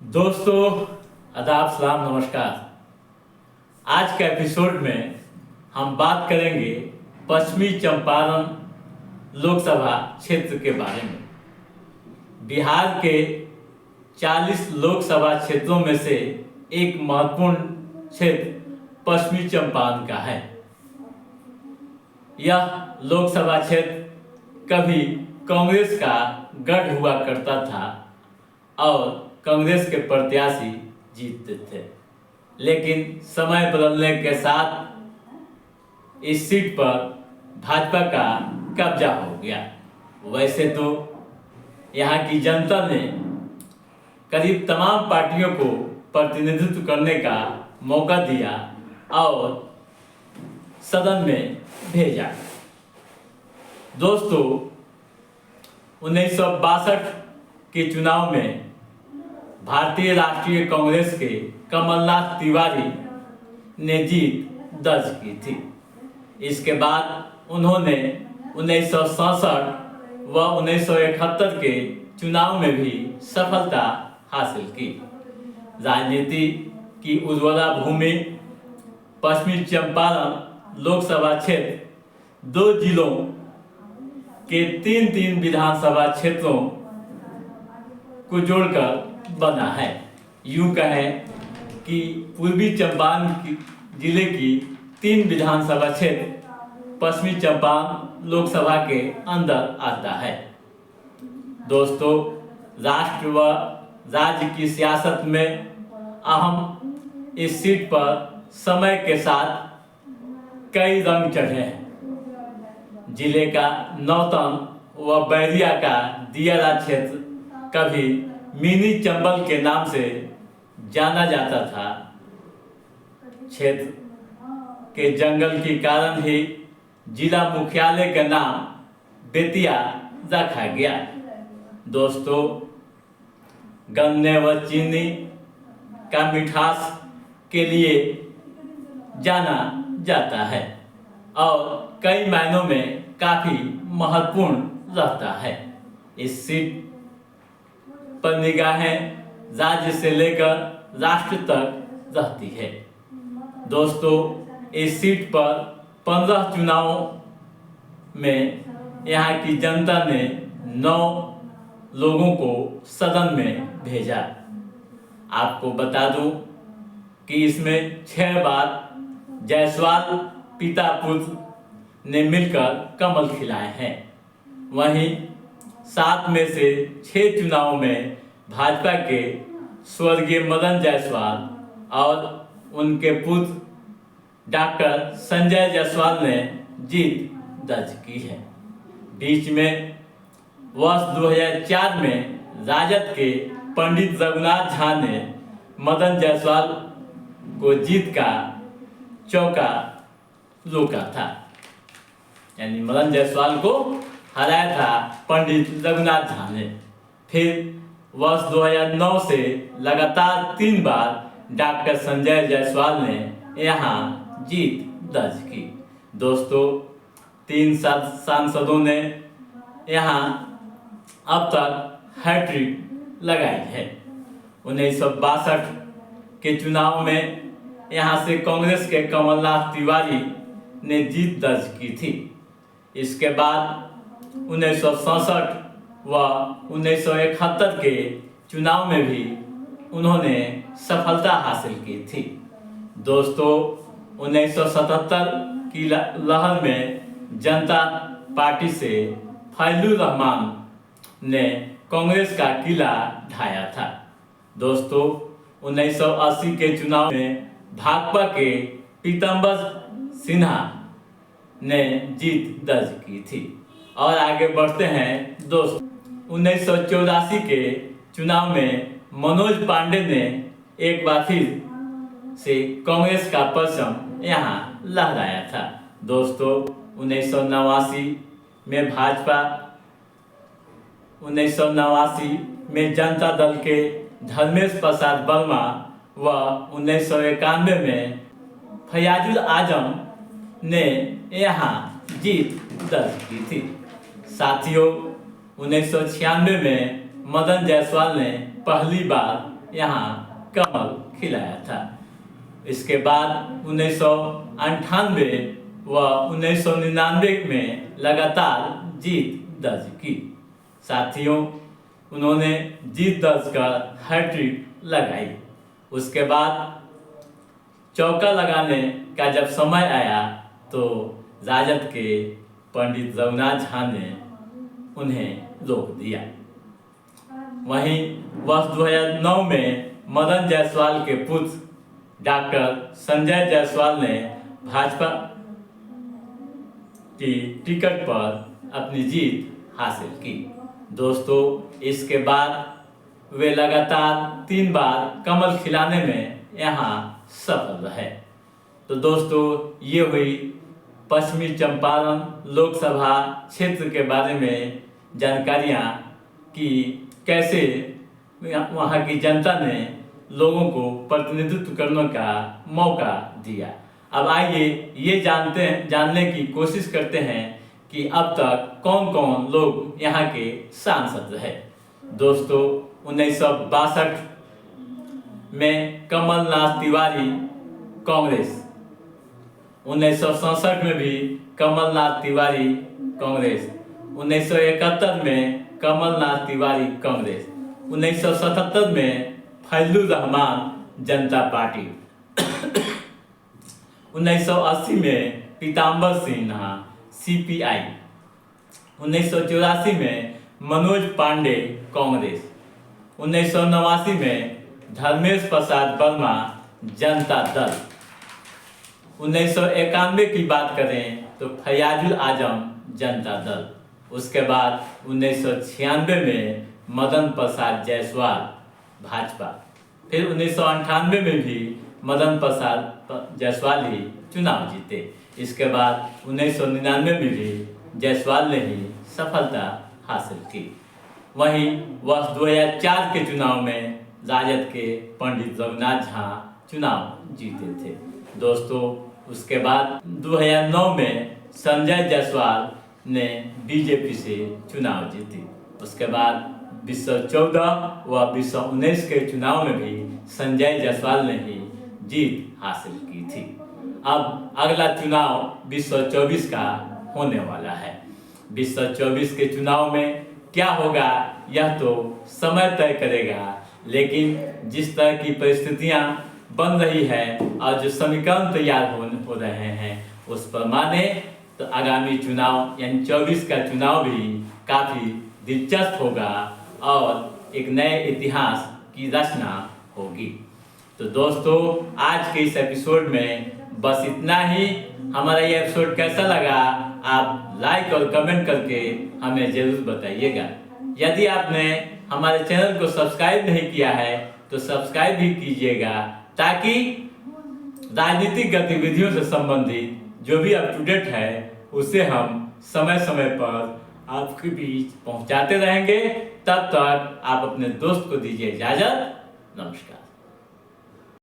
दोस्तों, आदाब, सलाम, नमस्कार। आज के एपिसोड में हम बात करेंगे पश्चिमी चंपारण लोकसभा क्षेत्र के बारे में। बिहार के 40 लोकसभा क्षेत्रों में से एक महत्वपूर्ण क्षेत्र पश्चिमी चंपारण का है। यह लोकसभा क्षेत्र कभी कांग्रेस का गढ़ हुआ करता था और कांग्रेस के प्रत्याशी जीतते थे, लेकिन समय बदलने के साथ इस सीट पर भाजपा का कब्जा हो गया। वैसे तो यहाँ की जनता ने करीब तमाम पार्टियों को प्रतिनिधित्व करने का मौका दिया और सदन में भेजा। दोस्तों, 1962 के चुनाव में भारतीय राष्ट्रीय कांग्रेस के कमलनाथ तिवारी ने जीत दर्ज की थी। इसके बाद उन्होंने 1967 व 1971 के चुनाव में भी सफलता हासिल की। राजनीति की उज्ज्वला भूमि पश्चिमी चंपारण लोकसभा क्षेत्र 2 जिलों के 3 विधानसभा क्षेत्रों को जोड़कर बना है। यूं कहें कि पूर्वी चंपारण जिले की 3 विधानसभा क्षेत्र पश्चिमी चंपारण लोकसभा के अंदर आता है। दोस्तों, राष्ट्र व राज्य की सियासत में अहम इस सीट पर समय के साथ कई रंग चढ़े हैं। जिले का नौतन व बैरिया का दियारा क्षेत्र कभी मिनी चंबल के नाम से जाना जाता था। क्षेत्र के जंगल के कारण ही जिला मुख्यालय का नाम बेतिया रखा गया। दोस्तों, गन्ने व चीनी का मिठास के लिए जाना जाता है और कई मायनों में काफी महत्वपूर्ण रहता है। इस सीट पर निगाहें राज्य से लेकर राष्ट्र तक रहती है। दोस्तों, इस सीट पर 15 चुनावों में यहाँ की जनता ने 9 लोगों को सदन में भेजा। आपको बता दूं कि इसमें 6 बार जायसवाल पिता पुत्र ने मिलकर कमल खिलाए हैं। वहीं 7 में से 6 चुनाव में भाजपा के स्वर्गीय मदन जायसवाल और उनके पुत्र डॉक्टर संजय जायसवाल ने जीत दर्ज की है। बीच में वर्ष 2004 में राजद के पंडित रघुनाथ झा ने मदन जायसवाल को जीत का चौका रोका था, यानी मदन जायसवाल को हराया था पंडित रघुनाथ झा ने। फिर वर्ष 2009 से लगातार 3 बार डॉक्टर संजय जायसवाल ने यहाँ जीत दर्ज की। दोस्तों, 3 सांसदों ने यहाँ अब तक हैट्रिक लगाई है। 1962 के चुनाव में यहाँ से कांग्रेस के कमलनाथ तिवारी ने जीत दर्ज की थी। इसके बाद 1967 व 1971 के चुनाव में भी उन्होंने सफलता हासिल की थी। दोस्तों, 1977 की लहर में जनता पार्टी से फैजुल रहमान ने कांग्रेस का किला ढाया था। दोस्तों, 1980 के चुनाव में भाकपा के पीताम्बर सिन्हा ने जीत दर्ज की थी। और आगे बढ़ते हैं। दोस्तों, 1984 के चुनाव में मनोज पांडे ने एक बार फिर से कांग्रेस का परचम यहाँ लहराया था। दोस्तों, 1989 में भाजपा, 1989 में जनता दल के धर्मेश प्रसाद वर्मा व 1991 में फयाजुल आजम ने यहाँ जीत दर्ज की थी। साथियों, 1996 में मदन जायसवाल ने पहली बार यहाँ कमल खिलाया था। इसके बाद 1998 व 1999 में लगातार जीत दर्ज की। साथियों, उन्होंने जीत दर्ज कर हैट्रिक लगाई। उसके बाद चौका लगाने का जब समय आया तो राजद के पंडित रघुनाथ झा ने उन्हें रोक दिया। वहीं वर्ष 2009 में मदन जायसवाल के पुत्र डॉक्टर संजय जायसवाल ने भाजपा की टिकट पर अपनी जीत हासिल की। दोस्तों, इसके बाद वे लगातार 3 बार कमल खिलाने में यहाँ सफल रहे। तो दोस्तों, ये हुई पश्चिमी चंपारण लोकसभा क्षेत्र के बारे में जानकारियाँ कि कैसे वहाँ की जनता ने लोगों को प्रतिनिधित्व करने का मौका दिया। अब आइए ये जानने की कोशिश करते हैं कि अब तक कौन कौन लोग यहाँ के सांसद रहे। दोस्तों, 1962 में कमलनाथ तिवारी कांग्रेस, 1967 में भी कमलनाथ तिवारी कांग्रेस, 1971 में कमलनाथ तिवारी कांग्रेस, 1977 में फजलुर रहमान जनता पार्टी, 1980 में पीताम्बर सिन्हा CPI, 1984 में मनोज पांडे कांग्रेस, 1989 में धर्मेश प्रसाद वर्मा जनता दल, 1991 की बात करें तो फयाजुल आजम जनता दल। उसके बाद 1996 में मदन प्रसाद जायसवाल भाजपा, फिर 1998 में भी मदन प्रसाद जायसवाल ही चुनाव जीते। इसके बाद 1999 में भी जायसवाल ने ही सफलता हासिल की। वहीं वर्ष 2004 के चुनाव में राजद के पंडित रघुनाथ झा चुनाव जीते थे। दोस्तों, उसके बाद 2009 में संजय जायसवाल ने बीजेपी से चुनाव जीती। उसके बाद 2014 व 2019 के चुनाव में भी संजय जायसवाल ने ही जीत हासिल की थी। अब अगला चुनाव 2024 का होने वाला है। 2024 के चुनाव में क्या होगा यह तो समय तय करेगा, लेकिन जिस तरह की परिस्थितियां बन रही है और जो समीकरण तैयार हो रहे हैं उस पर माने तो आगामी चुनाव यानी 24 का चुनाव भी काफ़ी दिलचस्प होगा और एक नए इतिहास की रचना होगी। तो दोस्तों, आज के इस एपिसोड में बस इतना ही। हमारा ये एपिसोड कैसा लगा आप लाइक और कमेंट करके हमें जरूर बताइएगा। यदि आपने हमारे चैनल को सब्सक्राइब नहीं किया है तो सब्सक्राइब भी कीजिएगा, ताकि राजनीतिक गतिविधियों से संबंधित जो भी अप टू डेट है उसे हम समय समय पर आपके बीच पहुंचाते रहेंगे। तब तक आप अपने दोस्त को दीजिए इजाजत। नमस्कार।